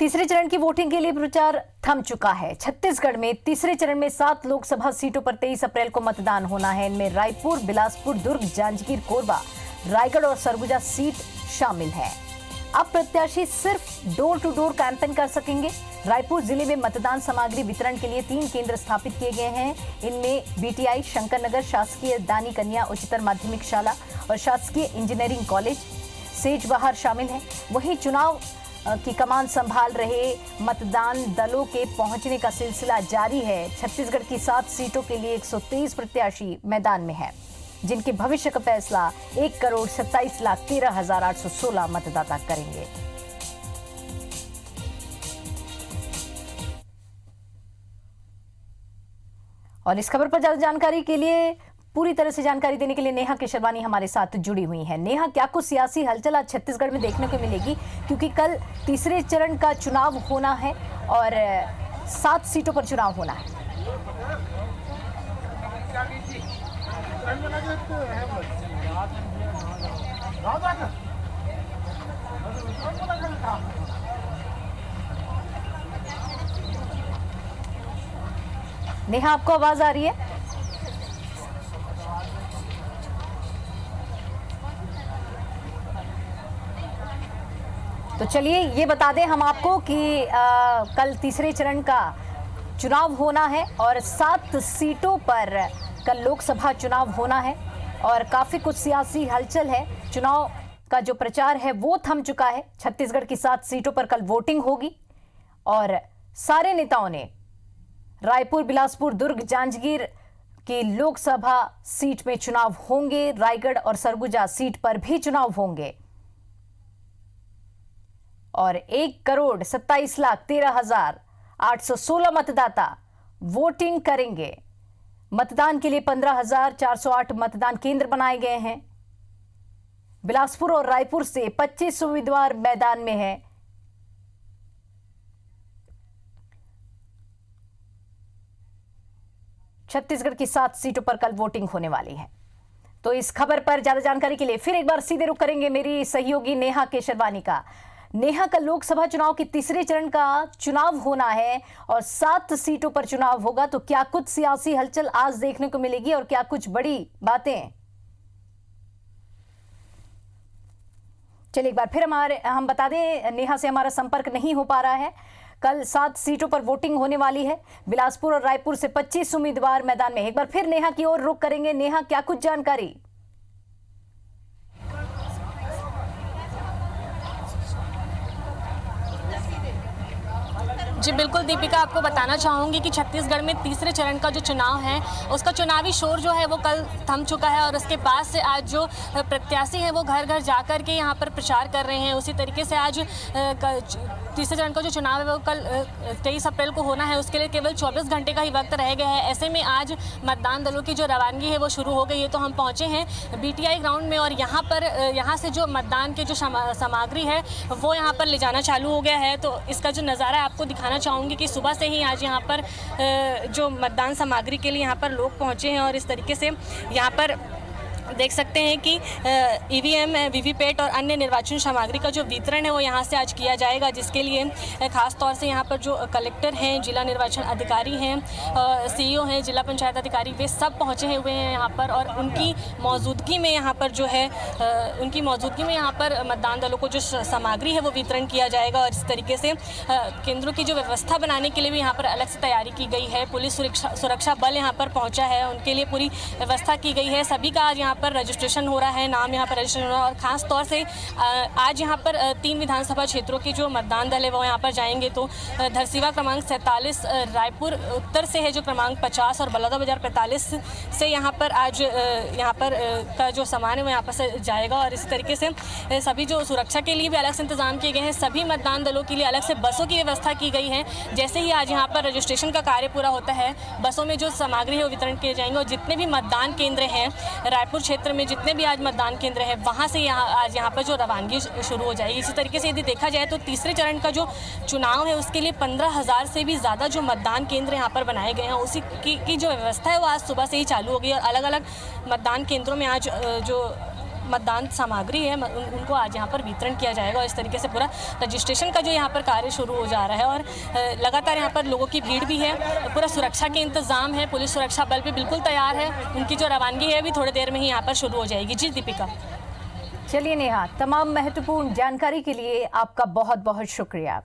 तीसरे चरण की वोटिंग के लिए प्रचार थम चुका है। छत्तीसगढ़ में तीसरे चरण में 7 लोकसभा सीटों पर 23 अप्रैल को मतदान होना है। इनमें रायपुर, बिलासपुर, दुर्ग, जांजगीर, कोरबा, रायगढ़ और सरगुजा सीट शामिल है। अब प्रत्याशी सिर्फ डोर टू डोर कैंपेन कर सकेंगे। रायपुर जिले में मतदान सामग्री वितरण के लिए 3 केंद्र स्थापित किए गए हैं। इनमें बीटीआई, शंकर नगर, शासकीय दानी कन्या उच्चतर माध्यमिक शाला और शासकीय इंजीनियरिंग कॉलेज सेजबहार शामिल हैं। वहीं चुनाव की कमान संभाल रहे मतदान दलों के पहुंचने का सिलसिला जारी है। छत्तीसगढ़ की 7 सीटों के लिए 123 प्रत्याशी मैदान में हैं, जिनके भविष्य का फैसला 1,27,13,816 मतदाता करेंगे। और इस खबर पर ज्यादा जानकारी के लिए, पूरी तरह से जानकारी देने के लिए नेहा केशरवानी हमारे साथ जुड़ी हुई हैं। नेहा, क्या कुछ सियासी हलचल आज छत्तीसगढ़ में देखने को मिलेगी, क्योंकि कल तीसरे चरण का चुनाव होना है और 7 सीटों पर चुनाव होना है। नेहा, आपको आवाज आ रही है? तो चलिए ये बता दें हम आपको कि कल तीसरे चरण का चुनाव होना है और 7 सीटों पर कल लोकसभा चुनाव होना है और काफी कुछ सियासी हलचल है। चुनाव का जो प्रचार है वो थम चुका है। छत्तीसगढ़ की 7 सीटों पर कल वोटिंग होगी और सारे नेताओं ने रायपुर, बिलासपुर, दुर्ग, जांजगीर की लोकसभा सीट में चुनाव होंगे। रायगढ़ और सरगुजा सीट पर भी चुनाव होंगे और 1,27,13,816 मतदाता वोटिंग करेंगे। मतदान के लिए 15,408 मतदान केंद्र बनाए गए हैं। बिलासपुर और रायपुर से 25 उम्मीदवार मैदान में हैं। छत्तीसगढ़ की 7 सीटों पर कल वोटिंग होने वाली है। तो इस खबर पर ज्यादा जानकारी के लिए फिर एक बार सीधे रुख करेंगे मेरी सहयोगी नेहा केशरवानी का। नेहा, कल लोकसभा चुनाव के तीसरे चरण का चुनाव होना है और 7 सीटों पर चुनाव होगा, तो क्या कुछ सियासी हलचल आज देखने को मिलेगी और क्या कुछ बड़ी बातें? चलिए एक बार फिर हम बता दें, नेहा से हमारा संपर्क नहीं हो पा रहा है। कल 7 सीटों पर वोटिंग होने वाली है। बिलासपुर और रायपुर से 25 उम्मीदवार मैदान में। एक बार फिर नेहा की ओर रुख करेंगे। नेहा, क्या कुछ जानकारी? जी बिल्कुल दीपिका, आपको बताना चाहूँगी कि छत्तीसगढ़ में तीसरे चरण का जो चुनाव है उसका चुनावी शोर जो है वो कल थम चुका है और उसके बाद से आज जो प्रत्याशी हैं वो घर घर जाकर के यहाँ पर प्रचार कर रहे हैं। उसी तरीके से आज तीसरे चरण का जो चुनाव है वो कल 23 अप्रैल को होना है। उसके लिए केवल 24 घंटे का ही वक्त रह गया है। ऐसे में आज मतदान दलों की जो रवानगी है वो शुरू हो गई है। तो हम पहुँचे हैं बीटीआई ग्राउंड में और यहाँ से जो मतदान के जो सामग्री है वो यहाँ पर ले जाना चालू हो गया है। तो इसका जो नज़ारा आपको दिखाना चाहूँगी कि सुबह से ही आज यहाँ पर जो मतदान सामग्री के लिए यहाँ पर लोग पहुँचे हैं और इस तरीके से यहाँ पर देख सकते हैं कि ईवीएम, वीवीपैट और अन्य निर्वाचन सामग्री का जो वितरण है वो यहाँ से आज किया जाएगा, जिसके लिए खास तौर से यहाँ पर जो कलेक्टर हैं, जिला निर्वाचन अधिकारी हैं, सीईओ हैं, जिला पंचायत अधिकारी, वे सब पहुँचे हुए हैं यहाँ पर और उनकी मौजूदगी में यहाँ पर जो है यहाँ पर मतदान दलों को जो सामग्री है वो वितरण किया जाएगा। और इस तरीके से केंद्रों की जो व्यवस्था बनाने के लिए भी यहाँ पर अलग से तैयारी की गई है। पुलिस सुरक्षा बल यहाँ पर पहुँचा है, उनके लिए पूरी व्यवस्था की गई है। सभी का आज यहाँ पर रजिस्ट्रेशन हो रहा है, नाम यहाँ पर रजिस्ट्रेशन हो रहा है और ख़ास तौर से आज यहाँ पर 3 विधानसभा क्षेत्रों के जो मतदान दल है वो यहाँ पर जाएंगे। तो धरसीवा क्रमांक 47, रायपुर उत्तर से है जो क्रमांक 50 और बलौदाबाजार 45 से यहाँ पर आज का जो सामान है वो यहाँ पर से जाएगा। और इस तरीके से सभी जो सुरक्षा के लिए भी अलग से इंतजाम किए गए हैं। सभी मतदान दलों के लिए अलग से बसों की व्यवस्था की गई है। जैसे ही आज यहाँ पर रजिस्ट्रेशन का कार्य पूरा होता है, बसों में जो सामग्री है वो वितरण किए जाएंगे और जितने भी मतदान केंद्र हैं रायपुर क्षेत्र में, जितने भी आज मतदान केंद्र हैं, वहाँ से आज यहाँ पर जो रवानगी शुरू हो जाएगी। इसी तरीके से यदि देखा जाए तो तीसरे चरण का जो चुनाव है उसके लिए 15,000 से भी ज़्यादा जो मतदान केंद्र यहाँ पर बनाए गए हैं, उसी की जो व्यवस्था है वो आज सुबह से ही चालू हो गई और अलग अलग मतदान केंद्रों में आज जो मतदान सामग्री है उनको आज यहाँ पर वितरण किया जाएगा और इस तरीके से पूरा रजिस्ट्रेशन का जो यहाँ पर कार्य शुरू हो जा रहा है। और लगातार यहाँ पर लोगों की भीड़ भी है, पूरा सुरक्षा के इंतजाम है, पुलिस सुरक्षा बल भी बिल्कुल तैयार है, उनकी जो रवानगी है अभी थोड़ी देर में ही यहाँ पर शुरू हो जाएगी। जी दीपिका। चलिए नेहा, तमाम महत्वपूर्ण जानकारी के लिए आपका बहुत बहुत शुक्रिया।